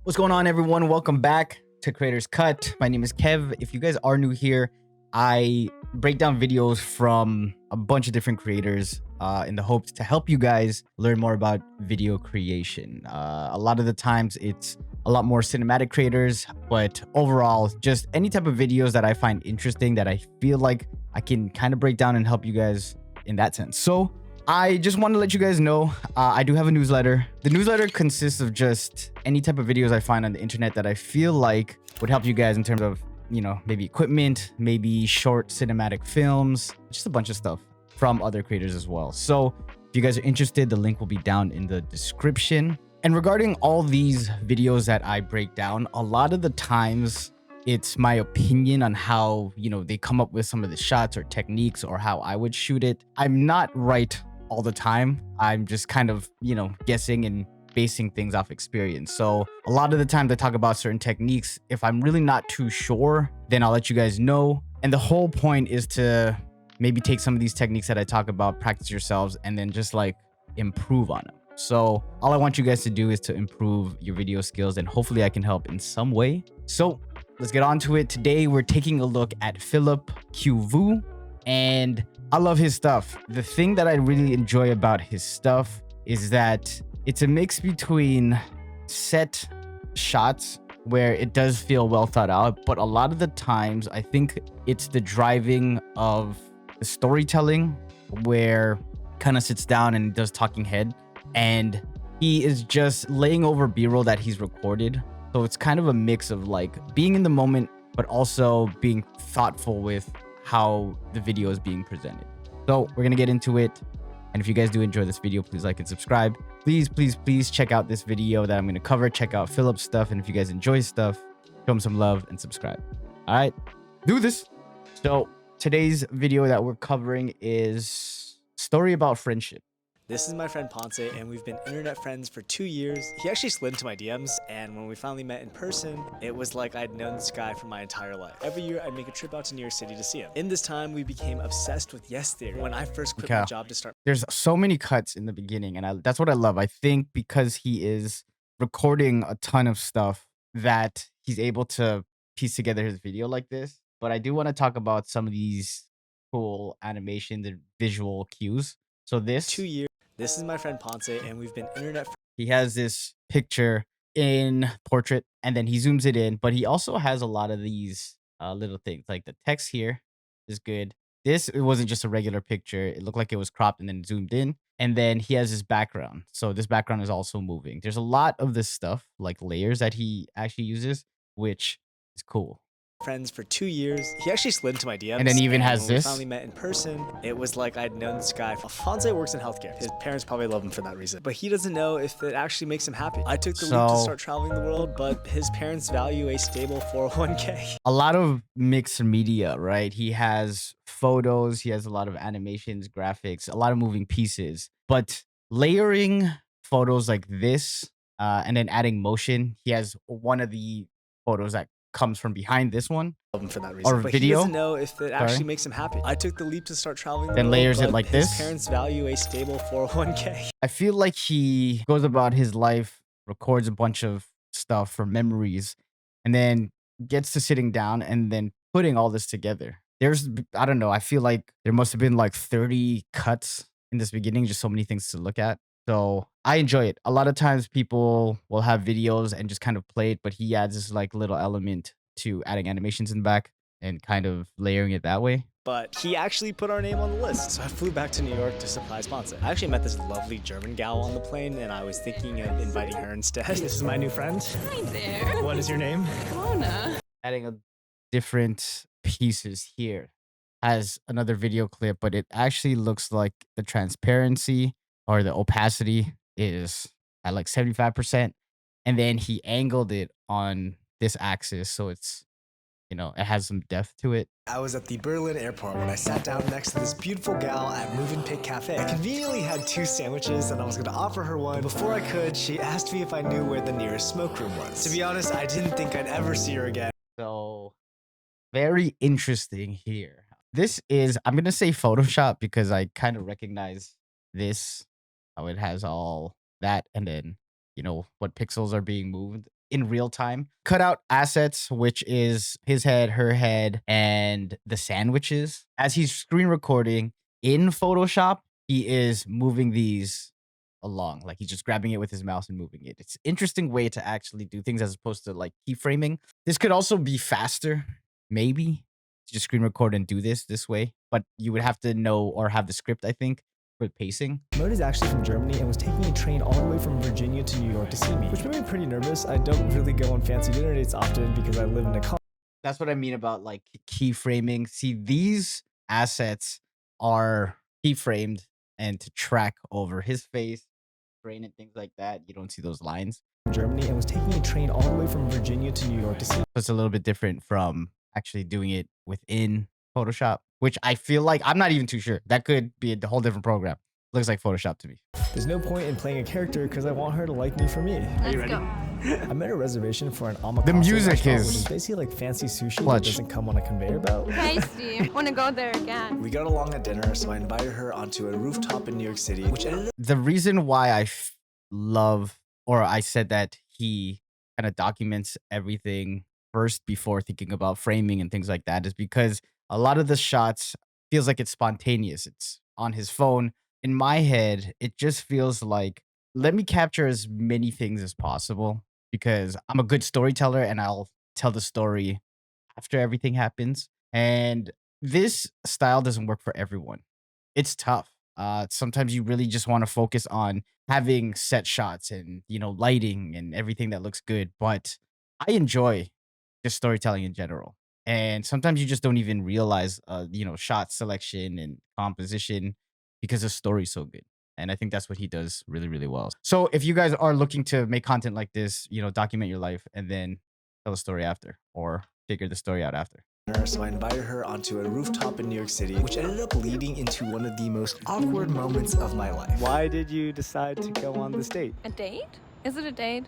What's going on, everyone? Welcome back to Creators Cut. My name is Kev. If you guys are new here, I break down videos from a bunch of different creators in the hopes to help you guys learn more about video creation. A lot of the times it's a lot more cinematic creators, but overall, just any type of videos that I find interesting that I feel like I can kind of break down and help you guys in that sense. So I just want to let you guys know I do have a newsletter. The newsletter consists of just any type of videos I find on the internet that I feel like would help you guys in terms of, maybe equipment, maybe short cinematic films, just a bunch of stuff from other creators as well. So if you guys are interested, the link will be down in the description. And regarding all these videos that I break down, a lot of the times it's my opinion on how, they come up with some of the shots or techniques or how I would shoot it. I'm not right all the time. I'm just kind of, guessing and basing things off experience. So a lot of the times I talk about certain techniques. If I'm really not too sure, then I'll let you guys know. And the whole point is to maybe take some of these techniques that I talk about, practice yourselves, and then just like improve on them. So all I want you guys to do is to improve your video skills, and hopefully I can help in some way. So let's get on to it. Today we're taking a look at Phillip Q, and I love his stuff. The thing that I really enjoy about his stuff is that it's a mix between set shots where it does feel well thought out, but a lot of the times I think it's the driving of the storytelling where kind of sits down and does talking head, and he is just laying over b-roll that he's recorded. So it's kind of a mix of like being in the moment, but also being thoughtful with how the video is being presented. So we're going to get into it. And if you guys do enjoy this video, please like and subscribe. Please check out this video that I'm going to cover. Check out Phillip's stuff. And if you guys enjoy his stuff, show him some love and subscribe. All right, do this. So today's video that we're covering is story about friendship. This is my friend Ponce, and we've been internet friends for 2 years. He actually slid into my DMs, and when we finally met in person, it was like I'd known this guy for my entire life. Every year, I'd make a trip out to New York City to see him. In this time, we became obsessed with Yes Theory. When I first quit my job to start... There's so many cuts in the beginning, and that's what I love. I think because he is recording a ton of stuff that he's able to piece together his video like this. But I do want to talk about some of these cool animations and visual cues. So 2 years. This is my friend Ponce, and we've been internet friends. He has this picture in portrait, and then he zooms it in, but he also has a lot of these little things. Like the text here is good. It wasn't just a regular picture. It looked like it was cropped and then zoomed in. And then he has his background. So this background is also moving. There's a lot of this stuff, like layers that he actually uses, which is cool. Friends for 2 years. He actually slid into my DMs. And then he even has this. When we finally met in person, it was like I'd known this guy. Ponce works in healthcare. His parents probably love him for that reason, but he doesn't know if it actually makes him happy. I took the leap to start traveling the world, but his parents value a stable 401k. A lot of mixed media, right? He has photos, he has a lot of animations, graphics, a lot of moving pieces, but layering photos like this and then adding motion. He has one of the photos that comes from behind this one for that reason, or but video. He doesn't know if it actually makes him happy. I took the leap to start traveling the then world, layers it like his this. Parents value a stable 401k. I feel like he goes about his life, records a bunch of stuff for memories, and then gets to sitting down and then putting all this together. I don't know, I feel like there must have been like 30 cuts in this beginning, just so many things to look at. So I enjoy it. A lot of times people will have videos and just kind of play it, but he adds this like little element to adding animations in the back and kind of layering it that way. But he actually put our name on the list. So I flew back to New York to surprise Ponce. I actually met this lovely German gal on the plane, and I was thinking of inviting her instead. This is my new friend. Hi there. What is your name? Mona. Adding a different pieces here has another video clip, but it actually looks like the transparency or the opacity is at like 75%. And then he angled it on this axis. So it's, it has some depth to it. I was at the Berlin airport when I sat down next to this beautiful gal at Move and Pick Cafe. I conveniently had 2 sandwiches and I was going to offer her one. Before I could, she asked me if I knew where the nearest smoke room was. To be honest, I didn't think I'd ever see her again. So very interesting here. This is, I'm going to say Photoshop because I kind of recognize this, how it has all that. And then, what pixels are being moved. in real time. Cut out assets, which is his head, her head, and the sandwiches. As he's screen recording in Photoshop, he is moving these along. Like he's just grabbing it with his mouse and moving it. It's an interesting way to actually do things as opposed to like keyframing. This could also be faster, maybe. Just screen record and do this way, but you would have to know or have the script, I think, for pacing. Mode is actually from Germany and was taking a train all the way from Virginia to New York to see me, which made me pretty nervous. I don't really go on fancy dinner dates often because I live in a That's what I mean about like keyframing. See, these assets are keyframed and to track over his face, brain, and things like that. You don't see those lines. Germany and was taking a train all the way from Virginia to New York to see me. So it's a little bit different from actually doing it within Photoshop, which I feel like I'm not even too sure. That could be a whole different program. Looks like Photoshop to me. There's no point in playing a character because I want her to like me for me. Let's go. I made a reservation for an omakase The music restaurant, is which is basically like fancy sushi clutch. that doesn't come on a conveyor belt. Tasty. Want to go there again? We got along at dinner, so I invited her onto a rooftop in New York City, which ended up The reason why I love, or I said that he kind of documents everything first before thinking about framing and things like that is because a lot of the shots feels like it's spontaneous. It's on his phone. In my head, it just feels like, let me capture as many things as possible because I'm a good storyteller and I'll tell the story after everything happens. And this style doesn't work for everyone. It's tough. Sometimes you really just want to focus on having set shots and, you know, lighting and everything that looks good. But I enjoy just storytelling in general. And sometimes you just don't even realize, you know, shot selection and composition because the story's so good. And I think that's what he does really, really well. So if you guys are looking to make content like this, you know, document your life and then tell a story after or figure the story out after. so I invited her onto a rooftop in New York City, which ended up leading into one of the most awkward moments of my life. Why did you decide to go on this date? A date? Is it a date?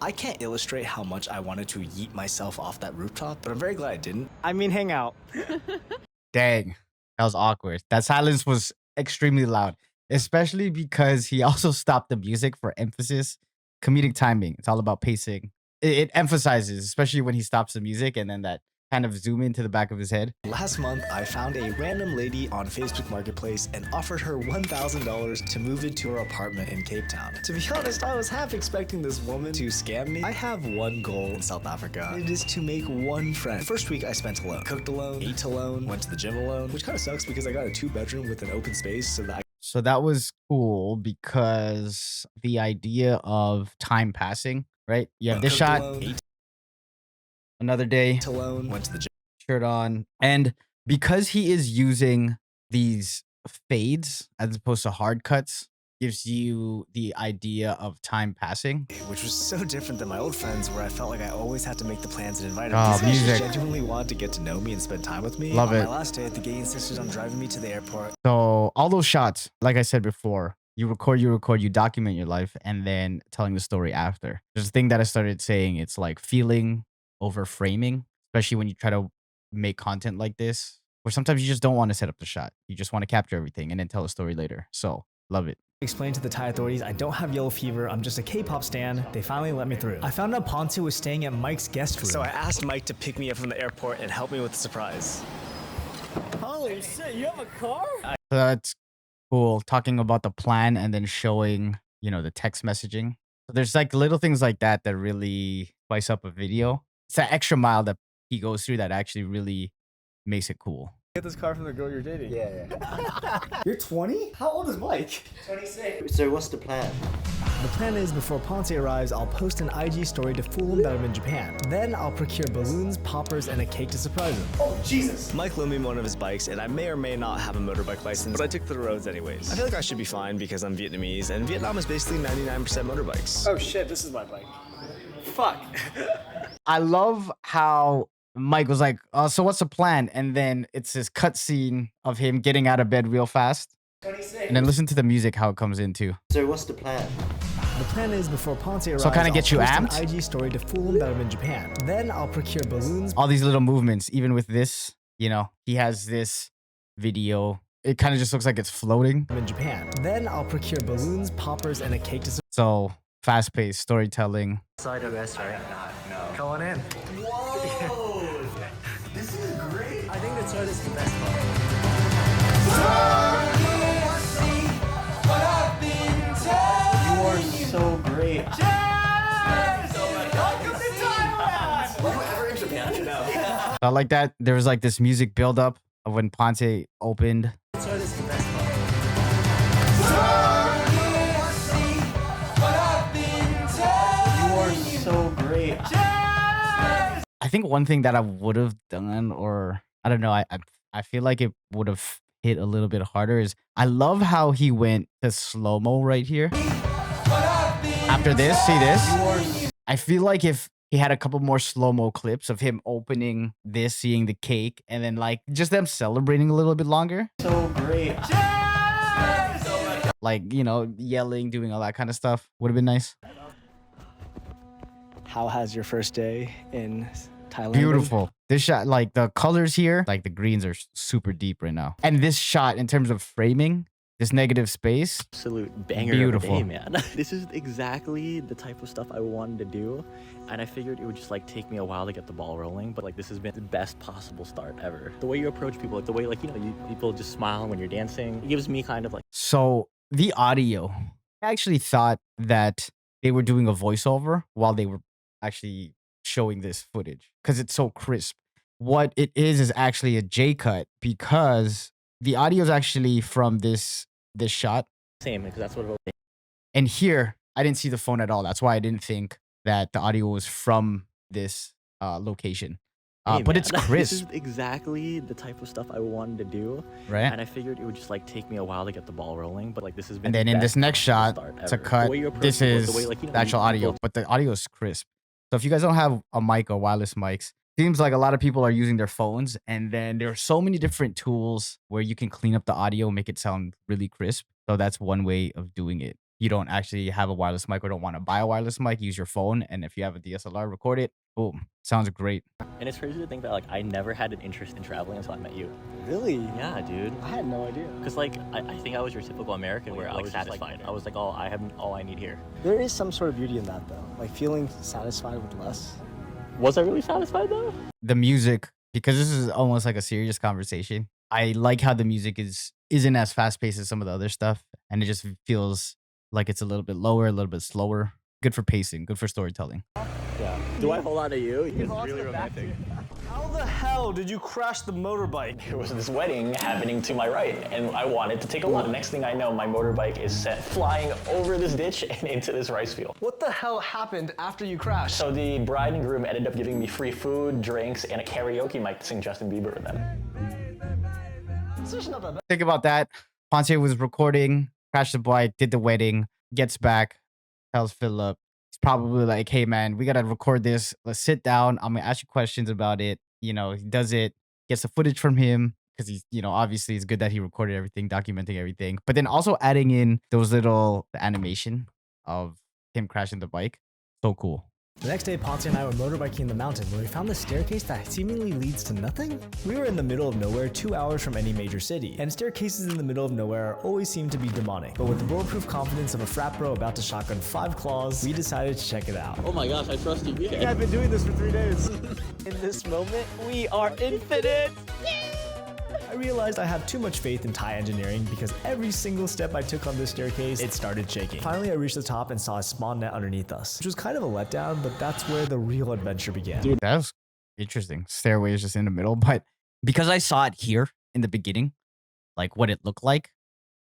I can't illustrate how much I wanted to yeet myself off that rooftop, but I'm very glad I didn't. I mean, hang out. Dang, that was awkward. That silence was extremely loud, especially because he also stopped the music for emphasis. Comedic timing. It's all about pacing. It emphasizes, especially when he stops the music and then that kind of zoom into the back of his head. Last month, I found a random lady on Facebook Marketplace and offered her $1,000 to move into her apartment in Cape Town. To be honest, I was half expecting this woman to scam me. I have one goal in South Africa. It is to make one friend. The first week I spent alone. Cooked alone, ate alone, went to the gym alone, which kind of sucks because I got a 2-bedroom with an open space so that So that was cool because the idea of time passing, right? You have this cooked shot, alone, ate another day, alone, went to the gym. shirt on. And because he is using these fades as opposed to hard cuts, gives you the idea of time passing. Which was so different than my old friends where I felt like I always had to make the plans and invite them. Oh, These guys just music. genuinely wanted to get to know me and spend time with me. Love On it. my last day, the gay insisted on driving me to the airport. So all those shots, like I said before, you record, you document your life, and then telling the story after. There's a thing that I started saying, it's like feeling over framing, especially when you try to make content like this, where sometimes you just don't want to set up the shot. You just want to capture everything and then tell a story later. So love it. Explained to the Thai authorities I don't have yellow fever, I'm just a K-pop stan. They finally let me through. I found out Ponce was staying at Mike's guest room. So I asked Mike to pick me up from the airport and help me with the surprise. Holy shit, you have a car? So that's cool. Talking about the plan and then showing, you know, the text messaging. So there's like little things like that that really spice up a video. It's that extra mile that he goes through that actually really makes it cool. Get this car from the girl you're dating. Yeah. You're 20? How old is Mike? 26. So what's the plan? The plan is before Ponce arrives, I'll post an IG story to fool him that I'm in Japan. Then I'll procure balloons, poppers, and a cake to surprise him. Oh, Jesus. Mike loaned me one of his bikes, and I may or may not have a motorbike license, but I took to the roads anyways. I feel like I should be fine because I'm Vietnamese, and Vietnam is basically 99% motorbikes. Oh shit, this is my bike. Fuck. I love how Mike was like, so what's the plan? And then it's this cutscene of him getting out of bed real fast. 26. And then listen to the music, how it comes into. So what's the plan? The plan is before Ponce arrives, kinda I'll get you post amped? an IG story to fool him that I'm in Japan. Then I'll procure balloons. All these little movements, even with this, you know, he has this video it kind of just looks like it's floating. in Japan. Then I'll procure balloons, poppers, and a cake to So fast-paced storytelling. Side of S, right? Come on in. Whoa! This is great. I think the toilet is the best part. You are so great. Were you ever in Japan? No. I like that. There was like this music buildup of when Ponce opened. The toilet is the best part. You are so great. I think one thing that I would have done, or I don't know, I feel like it would have hit a little bit harder is I love how he went to slow-mo right here. After this, see this? I feel like if he had a couple more slow-mo clips of him opening this, seeing the cake, and then like just them celebrating a little bit longer. So great. Like, you know, yelling, doing all that kind of stuff would have been nice. How has your first day in Thailand? Beautiful. This shot, like the colors here, like the greens are super deep right now. And this shot in terms of framing, this negative space, Absolute banger Beautiful. of a day, man. This is exactly the type of stuff I wanted to do, and I figured it would just like take me a while to get the ball rolling, but like this has been the best possible start ever. The way you approach people, like the way people just smile when you're dancing, it gives me kind of like So the audio, I actually thought that they were doing a voiceover while they were actually showing this footage because it's so crisp. What it is actually a J cut because the audio is actually from this shot. same because that's what it And here, I didn't see the phone at all. That's why I didn't think that the audio was from this location. Hey, But man, it's This crisp, is exactly the type of stuff I wanted to do, right? and I figured it would just like take me a while to get the ball rolling, but like this has been And then the in best this next possible shot, start it's a ever. cut. The way you approach This people, is the way, like, the actual audio, people but the audio is crisp. So if you guys don't have a mic or wireless mics, seems like a lot of people are using their phones. And then there are so many different tools where you can clean up the audio, make it sound really crisp. So that's one way of doing it. You don't actually have a wireless mic or don't want to buy a wireless mic, use your phone. And if you have a DSLR, record it. Boom. Sounds great. And it's crazy to think that like I never had an interest in traveling until I met you. Really? Yeah, dude. I had no idea. Cause like I think I was your typical American where I was just satisfied. like I was like, oh, I have all I need here. There is some sort of beauty in that though, like feeling satisfied with less. Was I really satisfied though? The music, because this is almost like a serious conversation. I like how the music isn't as fast paced as some of the other stuff. And it just feels like it's a little bit lower, a little bit slower. Good for pacing, good for storytelling. Yeah. Do I hold on to you? It's really romantic. How the hell did you crash the motorbike? There was this wedding happening to my right, and I wanted to take a look. Next thing I know, my motorbike is set flying over this ditch and into this rice field. What the hell happened after you crashed? So the bride and groom ended up giving me free food, drinks, and a karaoke mic to sing Justin Bieber with them. Think about that. Ponce was recording, crashed the bike, did the wedding, gets back, tells Phillip. He's probably like, hey man, we gotta record this. Let's sit down. I'm gonna ask you questions about it. You know, he does it, gets the footage from him because he's, you know, obviously it's good that he recorded everything, documenting everything. But then also adding in those little animation of him crashing the bike. So cool. The next day, Ponce and I were motorbiking in the mountains when we found the staircase that seemingly leads to nothing. We were in the middle of nowhere, 2 hours from any major city, and staircases in the middle of nowhere always seem to be demonic. But with the bulletproof confidence of a frat bro about to shotgun 5 claws, we decided to check it out. Oh my gosh, I trust you. Yeah, I've been doing this for 3 days. In this moment, we are infinite. I realized I have too much faith in Thai engineering because every single step I took on this staircase, it started shaking. Finally, I reached the top and saw a spawn net underneath us, which was kind of a letdown, but that's where the real adventure began. Dude, that was interesting. Stairway is just in the middle, but because I saw it here in the beginning, like what it looked like,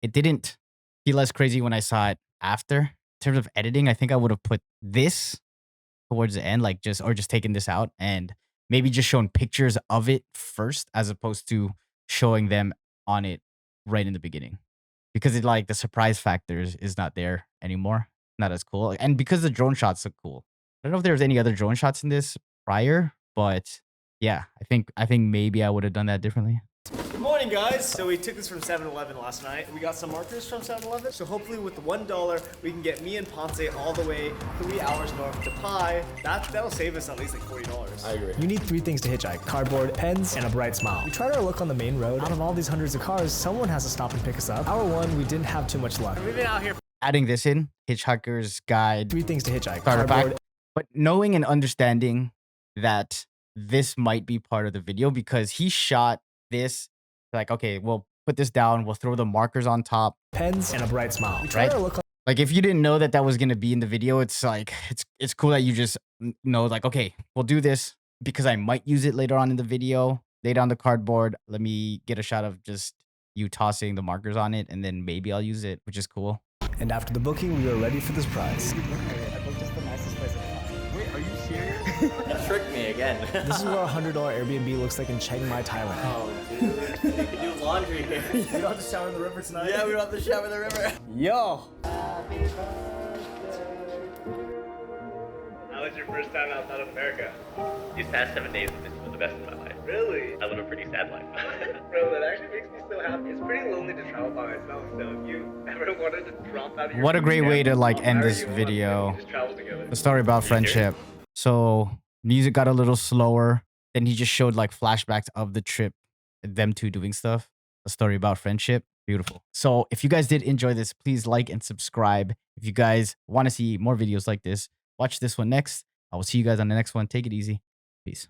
it didn't feel as crazy when I saw it after. In terms of editing, I think I would have put this towards the end, like just taken this out and maybe just shown pictures of it first as opposed to showing them on it right in the beginning. Because it like the surprise factors is not there anymore. Not as cool. And because the drone shots look cool. I don't know if there was any other drone shots in this prior, but yeah, I think maybe I would have done that differently. Good morning, morning, guys. So we took this from 7-Eleven last night. We got some markers from 7-Eleven. So hopefully with the $1, we can get me and Ponce all the way 3 hours north to Pi. That'll save us at least like $40. I agree. You need 3 things to hitchhike: cardboard, pens, and a bright smile. We tried our luck on the main road. Out of all these hundreds of cars, someone has to stop and pick us up. Hour 1, we didn't have too much luck. We've been out here. Adding this in, Hitchhiker's Guide, 3 things to hitchhike: starter cardboard, pack. But knowing and understanding that this might be part of the video because he shot this like, okay, we'll put this down, we'll throw the markers on top. pens, and a bright smile. We tried Right. our luck on Like if you didn't know that that was going to be in the video, it's like, it's cool that you just know like, okay, we'll do this because I might use it later on in the video. Lay down the cardboard. Let me get a shot of just you tossing the markers on it and then maybe I'll use it, which is cool. and after the booking, we were ready for this prize. Wait, are you serious? You tricked me again. This is what a $100 Airbnb looks like in Chiang Mai, Thailand. Oh, dude. You can do laundry here. We don't have to shower in the river tonight. Yeah, we don't have to shower in the river. Yo. How was your first time outside of America? These past 7 days have been some of the best of my life. Really? I live a pretty sad life. Bro, that actually makes me so happy. It's pretty lonely to travel by myself, so if you ever wanted to drop out of your What a great way to like end hire this you on, video. we just travel together. The story about friendship. So music got a little slower. Then he just showed like flashbacks of the trip, them two doing stuff. A story about friendship. Beautiful. So if you guys did enjoy this, please like and subscribe. If you guys want to see more videos like this, watch this one next. I will see you guys on the next one. Take it easy. Peace.